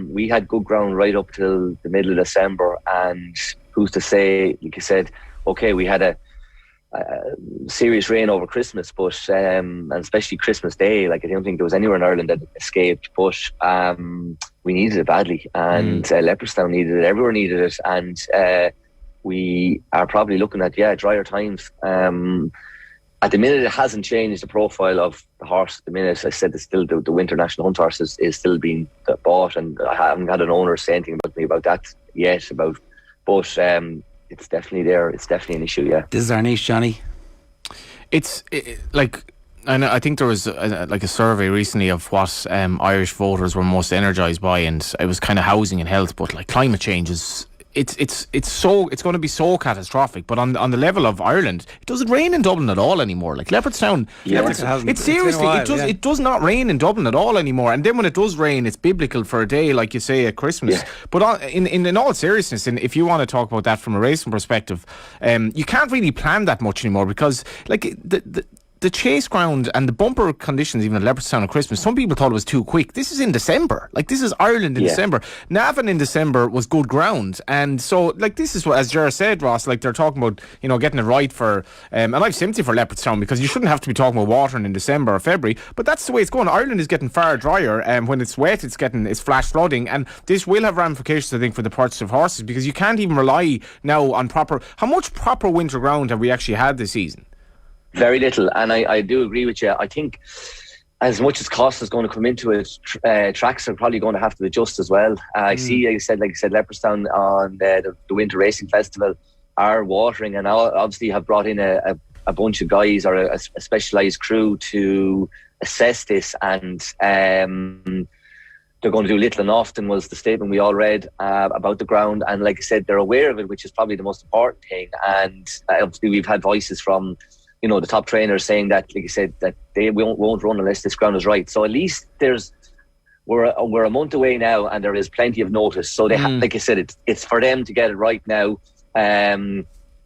We had good ground right up till the middle of December, and who's to say, like you said, okay, we had a serious rain over Christmas, but and especially Christmas Day, like I don't think there was anywhere in Ireland that escaped, but we needed it badly, and Leopardstown needed it, everyone needed it, and we are probably looking at drier times. At the minute, it hasn't changed the profile of the horse. At the minute, I said it's still the Winter National Hunt horse is still being bought, and I haven't had an owner say anything about that yet. But it's definitely there. It's definitely an issue. Yeah, this is our niche, Johnny. It's like, and I think there was like a survey recently of what Irish voters were most energised by, and it was kind of housing and health. But like, climate change is. It's going to be so catastrophic. But on the level of Ireland, it doesn't rain in Dublin at all anymore. Like Leopardstown, it's seriously, it does not rain in Dublin at all anymore. And then when it does rain, it's biblical for a day, like you say at Christmas. Yeah. But in all seriousness, and if you want to talk about that from a racing perspective, you can't really plan that much anymore, because like the chase ground and the bumper conditions, even at Leopardstown at Christmas, some people thought it was too quick. This is in December. Like, this is Ireland in December. Navan in December was good ground. And so, like, this is what, as Ger said, Ross, like, they're talking about, getting it right for, and I've sympathy for Leopardstown, because you shouldn't have to be talking about watering in December or February. But that's the way it's going. Ireland is getting far drier, and when it's wet, it's flash flooding. And this will have ramifications, I think, for the purchase of horses, because you can't even rely now on how much proper winter ground have we actually had this season? Very little, and I do agree with you. I think as much as cost is going to come into it, tracks are probably going to have to adjust as well. I see, like I said, Leopardstown on the Winter Racing Festival are watering, and obviously have brought in a bunch of guys or a specialised crew to assess this, and they're going to do little and often, was the statement we all read about the ground. And like I said, they're aware of it, which is probably the most important thing. And obviously we've had voices from the top trainers saying that, like you said, that they won't run unless this ground is right. So at least we're a month away now, and there is plenty of notice. So they like I said, it's for them to get it right now. No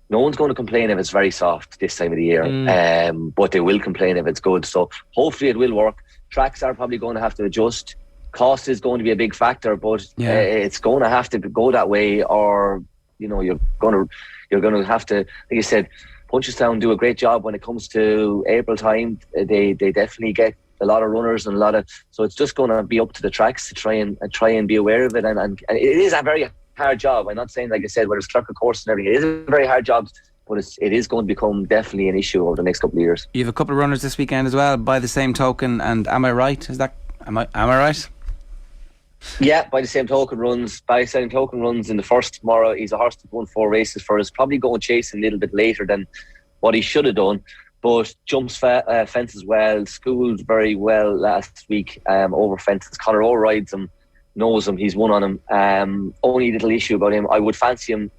one's going to complain if it's very soft this time of the year, but they will complain if it's good. So hopefully it will work. Tracks are probably going to have to adjust. Cost is going to be a big factor, but it's going to have to go that way, or you're going to have to, like you said, Punchestown do a great job when it comes to April time. They definitely get a lot of runners and so it's just going to be up to the tracks to try and be aware of it. And it is a very hard job. I'm not saying, like I said, whether it's clerk of course and everything, it is a very hard job, but it is going to become definitely an issue over the next couple of years. You have a couple of runners this weekend as well, by the same token, and am I right? Am I right? Yeah, by the same token runs in the first tomorrow. He's a horse that won 4 races for us, probably going chasing a little bit later than what he should have done, but jumps fences well, schooled very well last week over fences. Conor O rides him, knows him, he's won on him. Only little issue about him, I would fancy him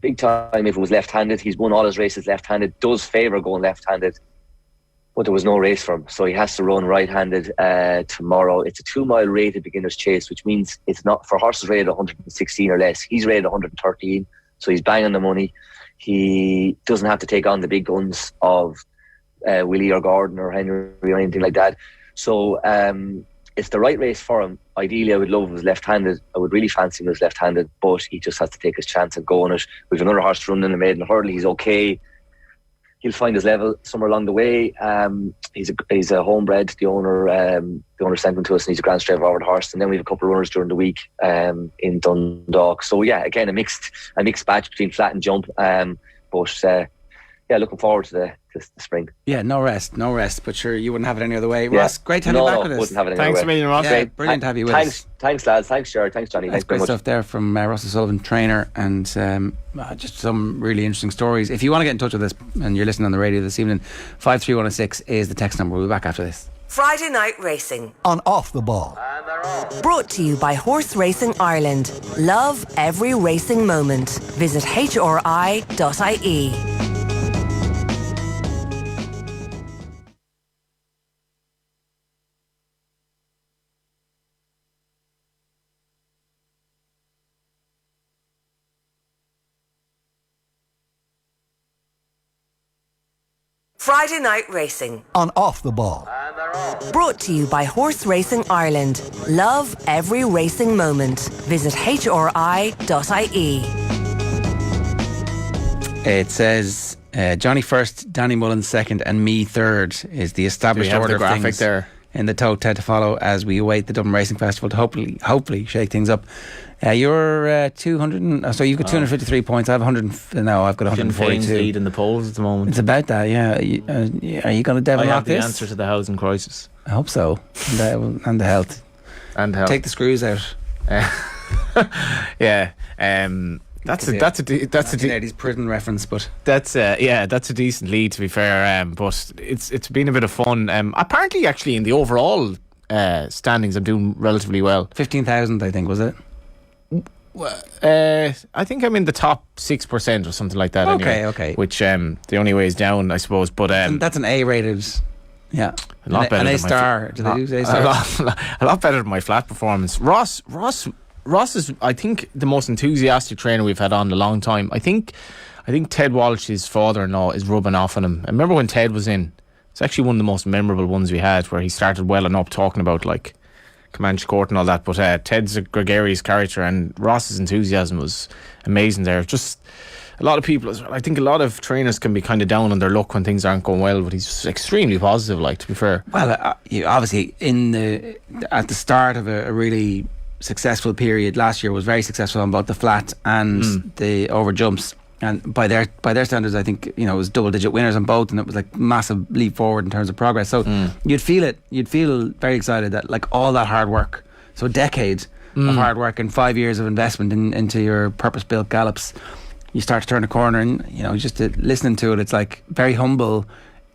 big time if it was left-handed. He's won all his races left-handed, does favour going left-handed, but there was no race for him, so he has to run right-handed tomorrow. It's a 2-mile rated beginner's chase, which means it's not for horses rated 116 or less. He's rated 113, so he's banging the money. He doesn't have to take on the big guns of Willie or Gordon or Henry or anything like that. So it's the right race for him. Ideally, I would love if it was left-handed. I would really fancy him as left-handed, but he just has to take his chance and go on it. We've another horse running in the maiden hurdle. He's okay. he'll find his level somewhere along the way. He's a homebred. The owner sent him to us, and he's a grand straightforward horse. And then we have a couple of runners during the week in Dundalk. So yeah, again a mixed batch between flat and jump. Looking forward to the spring. Yeah, no rest. But sure, you wouldn't have it any other way. Ross, great to have you back with us. Wouldn't have it any Thanks other a way. million, Ross. Yeah, brilliant to have you with us. Thanks, lads. Thanks, Jared. Thanks, Johnny. That's Thanks very great much. stuff there from Ross O'Sullivan, trainer, and just some really interesting stories. If you want to get in touch with us and you're listening on the radio this evening, 53106 is the text number. We'll be back after this. Friday Night Racing on Off the Ball. Brought to you by Horse Racing Ireland. Love every racing moment. Visit hri.ie. Friday Night Racing on Off the Ball. Brought to you by Horse Racing Ireland. Love every racing moment. Visit hri.ie. It says Johnny first, Danny Mullins second, and me third is the established order of graphic things there in the tote to follow as we await the Dublin Racing Festival to hopefully shake things up. You're 200. So you've got 253 points. I have 100. No, I've got 142. lead in the polls at the moment. It's about that. Yeah. Are you going to devil I lock have the this? answer to the housing crisis. I hope so. And the health. And health. Take the screws out. Yeah. That's a 1980s prison reference, but that's a decent lead, to be fair. But it's been a bit of fun. Apparently, actually, in the overall standings, I'm doing relatively well. 15,000, I think, was it? I think I'm in the top 6% or something like that. Okay, anyway, okay. Which the only way is down, I suppose. But that's an A-rated. Yeah, a lot better. An than A-star. Do they do A-stars? A lot better than my flat performance. Ross is, I think, the most enthusiastic trainer we've had on in a long time. I think Ted Walsh, his father-in-law, is rubbing off on him. I remember when Ted was in. It's actually one of the most memorable ones we had, where he started welling up talking about like Comanche Court and all that. But Ted's a gregarious character, and Ross's enthusiasm was amazing there. Just a lot of people as well. I think a lot of trainers can be kind of down on their luck when things aren't going well, but he's just extremely positive, like, to be fair. Well, obviously at the start of a really successful period last year, was very successful on both the flat and the over jumps, and by their standards, I think it was double digit winners on both, and it was like massive leap forward in terms of progress. So you'd feel very excited that like all that hard work, so a decade of hard work and 5 years of investment into your purpose built gallops, you start to turn a corner, and just listening to it, it's like very humble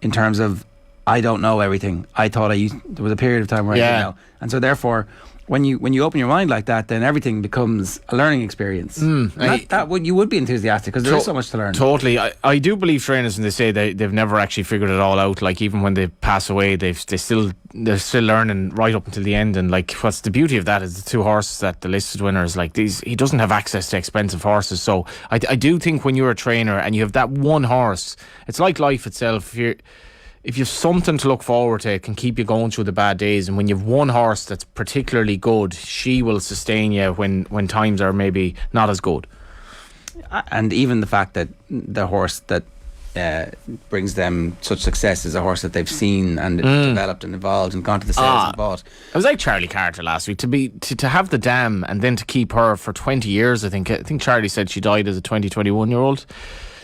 in terms of, I don't know everything. I thought there was a period of time where I didn't know, and so therefore when you open your mind like that, then everything becomes a learning experience. You would be enthusiastic because there is so much to learn. Totally. I do believe trainers when they say they've never actually figured it all out. Like, even when they pass away, they're still learning right up until the end. And like, what's the beauty of that is the two horses that the listed winners, like these, he doesn't have access to expensive horses. So I do think when you're a trainer and you have that one horse, it's like life itself. If you've something to look forward to, it can keep you going through the bad days. And when you've one horse that's particularly good, she will sustain you when times are maybe not as good. And even the fact that the horse that brings them such success is a horse that they've seen and developed and evolved and gone to the sales and bought. It was like Charlie Carter last week to have the dam and then to keep her for 20 years. I think Charlie said she died as a 21-year-old.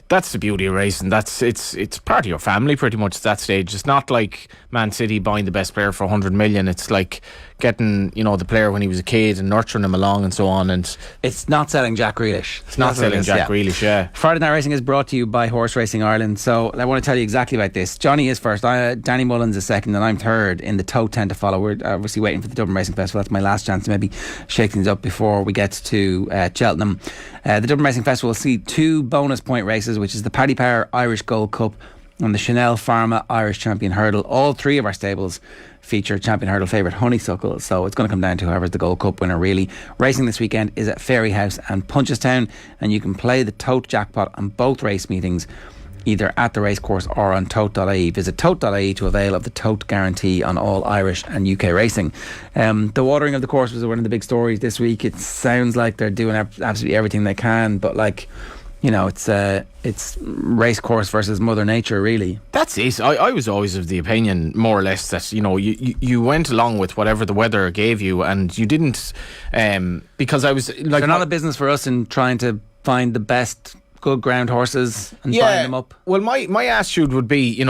That's the beauty of racing. It's part of your family pretty much at that stage. It's not like Man City buying the best player for 100 million. It's like getting the player when he was a kid and nurturing him along and so on. And it's not selling Jack Grealish. It's not selling Jack Grealish, yeah. Friday Night Racing is brought to you by Horse Racing Ireland. So I want to tell you exactly about this. Johnny is first, Danny Mullins is second, and I'm third in the tote 10 to follow. We're obviously waiting for the Dublin Racing Festival. That's my last chance to maybe shake things up before we get to Cheltenham. The Dublin Racing Festival will see two bonus point races, which is the Paddy Power Irish Gold Cup and the Chanel Pharma Irish Champion Hurdle. All three of our stables feature Champion Hurdle favourite Honeysuckle, so it's going to come down to whoever's the Gold Cup winner really. Racing this weekend is at Fairyhouse and Punchestown, and you can play the tote jackpot on both race meetings either at the racecourse or on tote.ie. Visit tote.ie to avail of the tote guarantee on all Irish and UK racing. The watering of the course was one of the big stories this week. It sounds like they're doing absolutely everything they can, but like you know, it's race course versus Mother Nature, really. That's it. I was always of the opinion, more or less, that you went along with whatever the weather gave you, and you didn't because I was like, they're not a business for us in trying to find the best good ground horses and buying them up. Well, my attitude would be,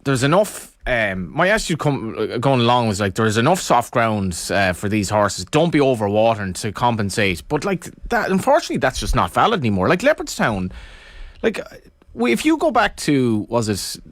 there's enough. My attitude going along was like, there's enough soft grounds for these horses. Don't be overwatering to compensate. But like that, unfortunately, that's just not valid anymore. Like Leopardstown, like if you go back to,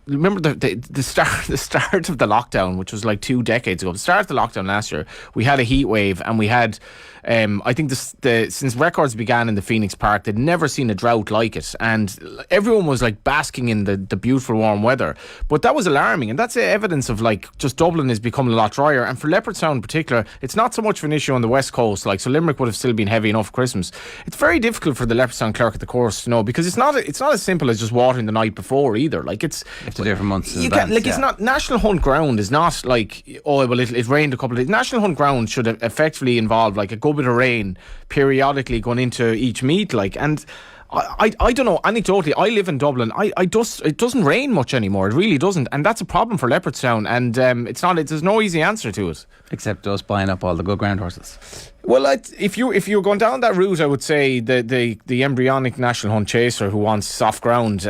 remember the start of the lockdown, which was like 2 decades ago. The start of the lockdown last year, we had a heat wave, and we had. I think since records began in the Phoenix Park, they'd never seen a drought like it, and everyone was like basking in the beautiful warm weather. But that was alarming, and that's evidence of like just Dublin is becoming a lot drier. And for Leopardstown in particular, it's not so much of an issue on the west coast. Like, so Limerick would have still been heavy enough for Christmas. It's very difficult for the Leopardstown clerk at the course to know, because it's not as simple as just watering the night before either. Like, it's you have to do it for months. It's not National Hunt Ground is not like, oh well, it rained a couple of days. National Hunt Ground should effectively involve like a good bit of rain periodically going into each meet, like, and I don't know, anecdotally, I live in Dublin. It doesn't rain much anymore. It really doesn't, and that's a problem for Leopardstown. And there's no easy answer to it, except us buying up all the good ground horses. Well, if you're going down that route, I would say the embryonic National Hunt chaser who wants soft ground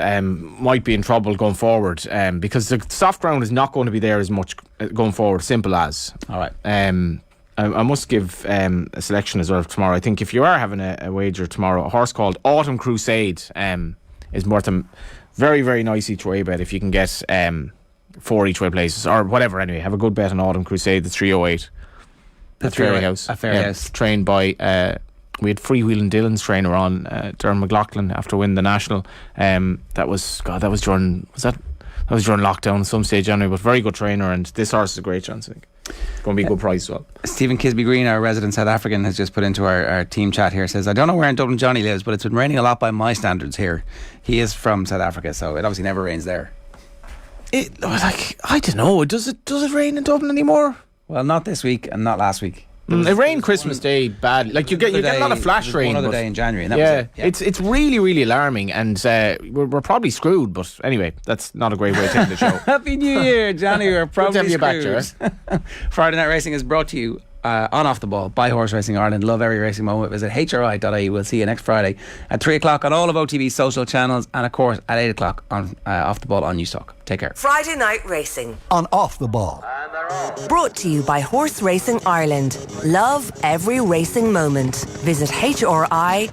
might be in trouble going forward, because the soft ground is not going to be there as much going forward. Simple as. All right. I must give a selection as well for tomorrow. I think if you are having a wager tomorrow, a horse called Autumn Crusade is worth a very, very nice each way bet if you can get 4 each way places or whatever. Anyway, have a good bet on Autumn Crusade, the 308. The Fairy House. A Fairy House. Trained by, we had Freewheeling Dylan's trainer on, Dermot McLaughlin, after winning the National. That was during lockdown at some stage anyway, but very good trainer, and this horse is a great chance, I think. Going to be a good price as well. Stephen Kisby Green, our resident South African, has just put into our team chat here, says, I don't know where in Dublin Johnny lives, but it's been raining a lot by my standards here. He is from South Africa, so it obviously never rains there. I don't know, does it rain in Dublin anymore? Well, not this week and not last week. It rained Christmas Day bad. Like you get a lot of flash rain. One other day in January. And that was it. It's really, really alarming, and we're probably screwed. But anyway, that's not a great way to end the show. Happy New Year, Johnny. We're probably screwed. Back, Friday Night Racing is brought to you on Off the Ball by Horse Racing Ireland. Love every racing moment. Visit hri.ie. We'll see you next Friday at 3 o'clock on all of OTV's social channels, and of course at 8 o'clock on Off the Ball on Newstalk. Take care. Friday Night Racing on Off the Ball. Brought to you by Horse Racing Ireland. Love every racing moment. Visit hri.ie.